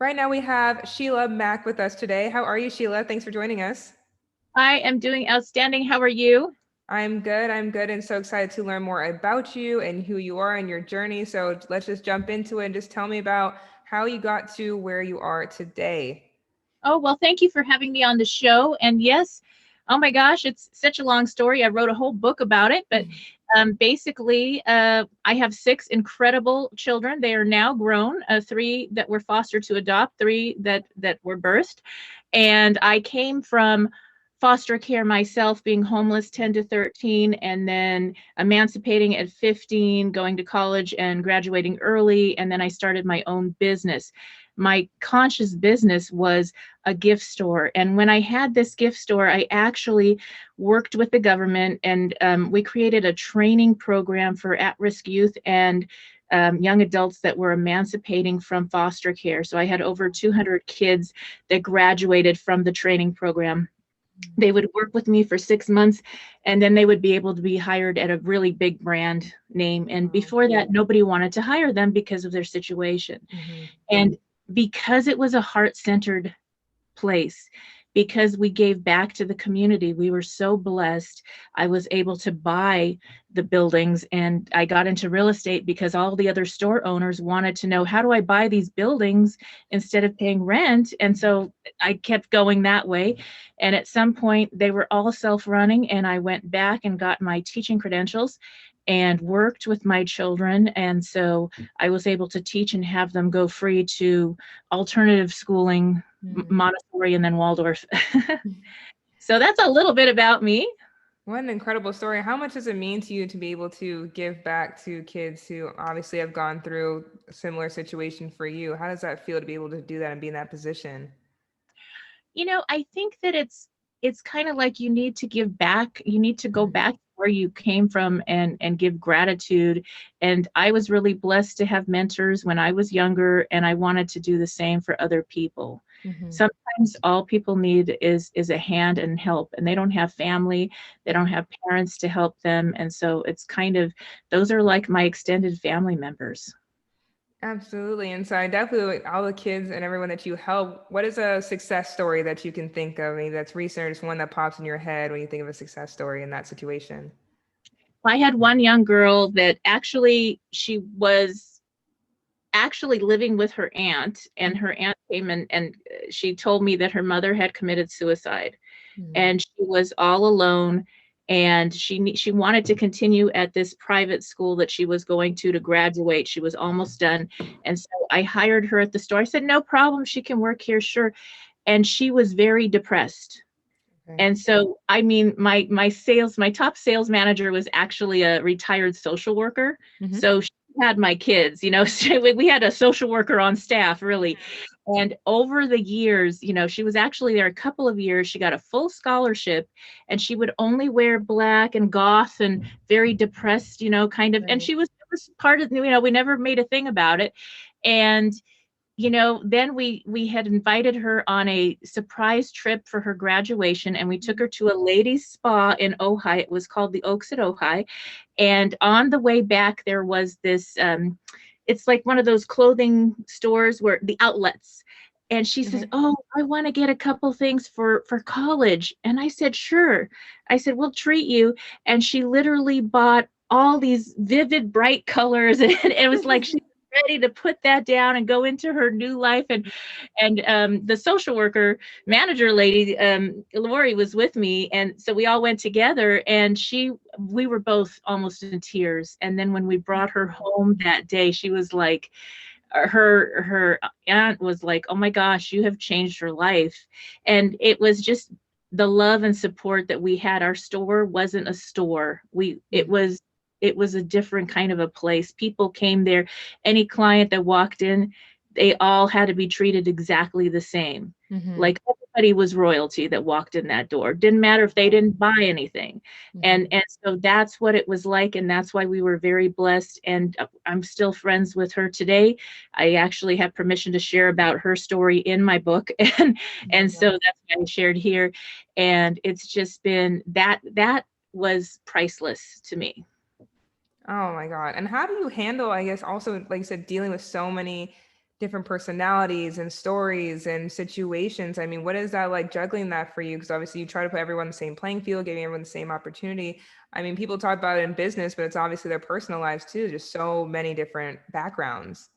Right now we have Sheila Mack with us today. How are you, Sheila? Thanks for joining us. I am doing outstanding. How are you? I'm good, and so excited to learn more about you and who you are and your journey. So let's just jump into it and just tell me about how you got to where you are today. Oh, well, thank you for having me on the show. And yes, oh my gosh, it's such a long story. I wrote a whole book about it, but basically, I have 6 incredible children. They are now grown, 3 that were fostered to adopt, 3 that were birthed. And I came from foster care myself, being homeless 10 to 13, and then emancipating at 15, going to college and graduating early. And then I started my own business. My conscious business was a gift store. And when I had this gift store, I actually worked with the government, and we created a training program for at-risk youth and young adults that were emancipating from foster care. So I had over 200 kids that graduated from the training program. They would work with me for 6 months, and then they would be able to be hired at a really big brand name. And before that, nobody wanted to hire them because of their situation. And because it was a heart-centered place, because we gave back to the community, we were so blessed. I was able to buy the buildings, and I got into real estate because all the other store owners wanted to know, how do I buy these buildings instead of paying rent? And so I kept going that way. And at some point they were all self-running, and I went back and got my teaching credentials and worked with my children. And so I was able to teach and have them go free to alternative schooling, Montessori, and then Waldorf. So that's a little bit about me. What an incredible story. How much does it mean to you to be able to give back to kids who obviously have gone through a similar situation for you? How does that feel to be able to do that and be in that position? I think that it's kind of like you need to give back. You need to go back where you came from and give gratitude. And I was really blessed to have mentors when I was younger, and I wanted to do the same for other people. Sometimes all people need is a hand and help, and they don't have family, they don't have parents to help them. And so it's kind of, those are like my extended family members. Absolutely. And so I definitely, like, all the kids and everyone that you help, what is a success story that you can think of? Maybe that's recent or just one that pops in your head when you think of a success story in that situation? I had one young girl that actually, she was actually living with her aunt, and her aunt came and she told me that her mother had committed suicide, and she was all alone, and she wanted to continue at this private school that she was going to graduate. She was almost done. And so I hired her at the store. I said, no problem, she can work here, sure. And she was very depressed. And so, I mean, my top sales manager was actually a retired social worker. So she had my kids, we had a social worker on staff, really. And over the years, she was actually there a couple of years. She got a full scholarship, and she would only wear black and goth and very depressed, kind of. And she was part of, we never made a thing about it. And then we had invited her on a surprise trip for her graduation, and we took her to a ladies spa in Ojai. It was called the Oaks at Ojai. And on the way back, there was this, it's like one of those clothing stores where the outlets. And she says, oh, I want to get a couple things for college. And I said, sure. I said, we'll treat you. And she literally bought all these vivid, bright colors. And it was like, she ready to put that down and go into her new life. And the social worker manager lady, Lori, was with me, and so we all went together, and we were both almost in tears. And then when we brought her home that day, she was like, her aunt was like, oh my gosh, you have changed her life. And it was just the love and support that we had. Our store wasn't a store. It was a different kind of a place. People came there. Any client that walked in, they all had to be treated exactly the same. Like everybody was royalty that walked in that door. Didn't matter if they didn't buy anything. And so that's what it was like. And that's why we were very blessed. And I'm still friends with her today. I actually have permission to share about her story in my book. And so that's why I shared here. And it's just been that was priceless to me. Oh my God. And how do you handle, I guess, also, like you said, dealing with so many different personalities and stories and situations. I mean, what is that like juggling that for you? Because obviously you try to put everyone on the same playing field, giving everyone the same opportunity. I mean, people talk about it in business, but it's obviously their personal lives too. Just so many different backgrounds.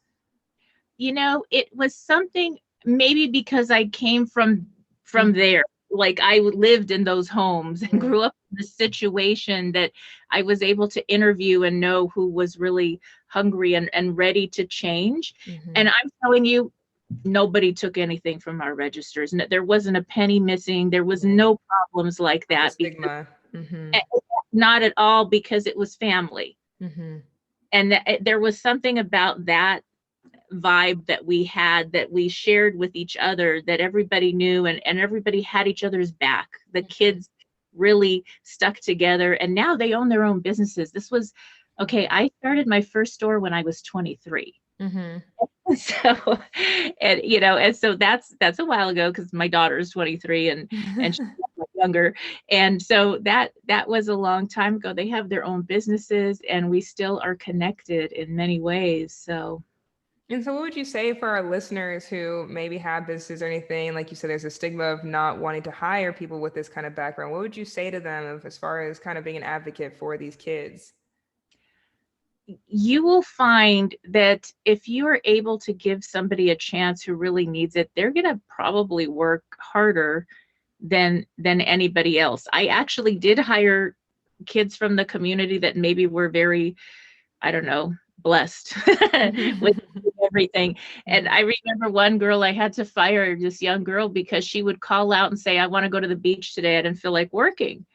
You know, it was something, maybe because I came from there. Like, I lived in those homes and grew up in the situation, that I was able to interview and know who was really hungry and ready to change. And I'm telling you, nobody took anything from our registers. There wasn't a penny missing. There was no problems like that. The stigma. Not at all, because it was family. And there was something about that vibe that we had, that we shared with each other, that everybody knew, and everybody had each other's back. The kids really stuck together, and now they own their own businesses. This was, okay, I started my first store when I was 23. So, and you know, and so that's a while ago, because my daughter is 23 and she's younger. And so that was a long time ago. They have their own businesses, and we still are connected in many ways. So. And so what would you say for our listeners who maybe have businesses or anything? Like you said, there's a stigma of not wanting to hire people with this kind of background. What would you say to them as far as kind of being an advocate for these kids? You will find that if you are able to give somebody a chance who really needs it, they're going to probably work harder than anybody else. I actually did hire kids from the community that maybe were very, I don't know, blessed with everything. And I remember one girl, I had to fire this young girl because she would call out and say, I want to go to the beach today. I didn't feel like working.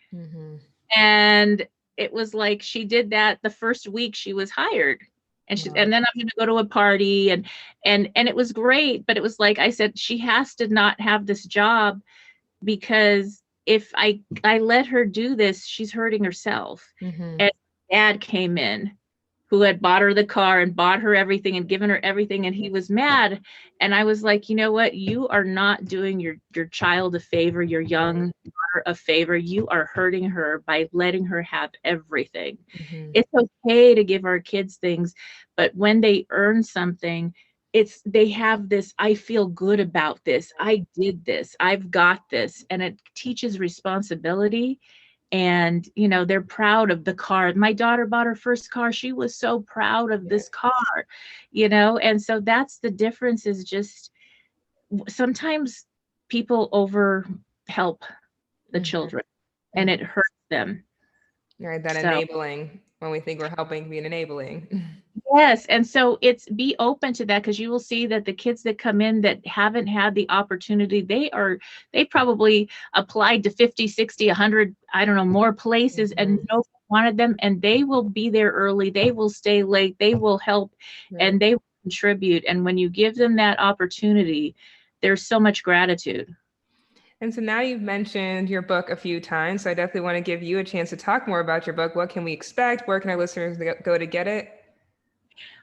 And it was like, she did that the first week she was hired. And she, and then I'm going to go to a party, and it was great. But it was like I said, she has to not have this job, because if I let her do this, she's hurting herself. And dad came in, who had bought her the car and bought her everything and given her everything, and he was mad. And I was like, you know what? You are not doing your child a favor, your young daughter a favor. You are hurting her by letting her have everything. It's okay to give our kids things, but when they earn something, they have this, I feel good about this. I did this. I've got this. And it teaches responsibility. And, you know, they're proud of the car. My daughter bought her first car. She was so proud of this car, you know? And so that's the difference, is just sometimes people over help the children, and it hurts them. Right, that enabling, when we think we're helping, being enabling. Yes. And so it's, be open to that, because you will see that the kids that come in that haven't had the opportunity, they probably applied to 50, 60, 100, I don't know, more places, and no one wanted them, and they will be there early. They will stay late. They will help, and they will contribute. And when you give them that opportunity, there's so much gratitude. And so now you've mentioned your book a few times, so I definitely want to give you a chance to talk more about your book. What can we expect? Where can our listeners go to get it?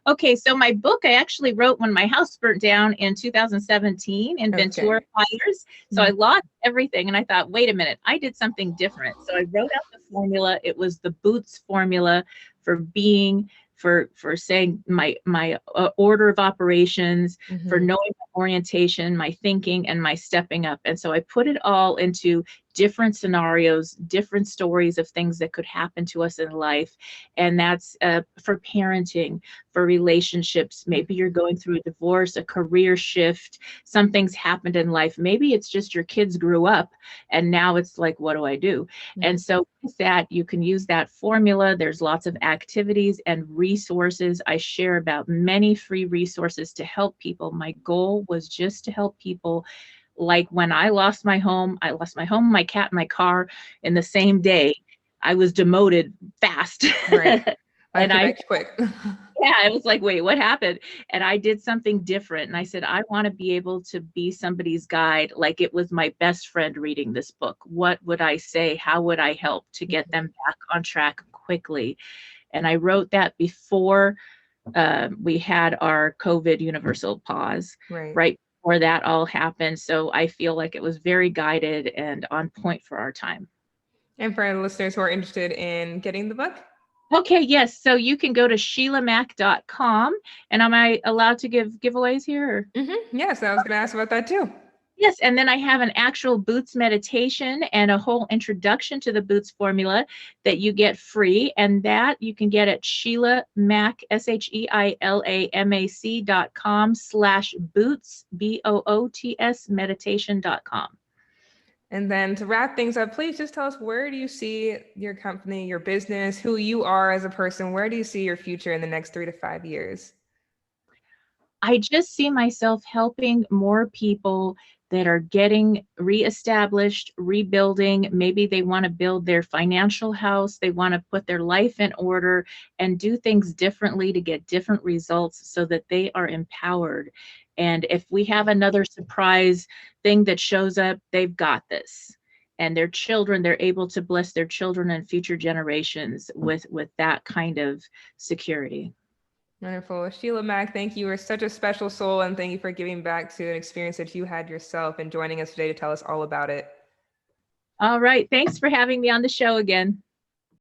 Okay, so my book I actually wrote when my house burnt down in 2017 in Ventura fires. So I lost everything, and I thought, wait a minute, I did something different. So I wrote out the formula. It was the Boots formula for being, for saying my order of operations, for knowing my orientation, my thinking, and my stepping up. And so I put it all into different scenarios, different stories of things that could happen to us in life. And that's for parenting, for relationships. Maybe you're going through a divorce, a career shift, something's happened in life. Maybe it's just your kids grew up and now it's like, what do I do? And so with that, you can use that formula. There's lots of activities and resources. I share about many free resources to help people. My goal was just to help people. Like when I lost my home, my cat, my car in the same day. I was demoted fast. Right. And quick. Yeah, I was like, wait, what happened? And I did something different. And I said, I want to be able to be somebody's guide. Like it was my best friend reading this book. What would I say? How would I help to get them back on track quickly? And I wrote that before we had our COVID universal pause, right before that all happened. So I feel like it was very guided and on point for our time. And for our listeners who are interested in getting the book? Okay, yes. So you can go to SheilaMac.com. And am I allowed to give giveaways here? Yes, I was going to ask about that too. Yes, and then I have an actual Boots meditation and a whole introduction to the Boots formula that you get free. And that you can get at Sheila Mac, SheilaMac.com/boots, BOOTS meditation.com. And then to wrap things up, please just tell us, where do you see your company, your business, who you are as a person? Where do you see your future in the next 3 to 5 years? I just see myself helping more people that are getting reestablished, rebuilding. Maybe they want to build their financial house, they want to put their life in order and do things differently to get different results so that they are empowered. And if we have another surprise thing that shows up, they've got this. And their children, they're able to bless their children and future generations with that kind of security. Wonderful. Sheila Mac, thank you. You're such a special soul, and thank you for giving back to an experience that you had yourself and joining us today to tell us all about it. All right. Thanks for having me on the show again.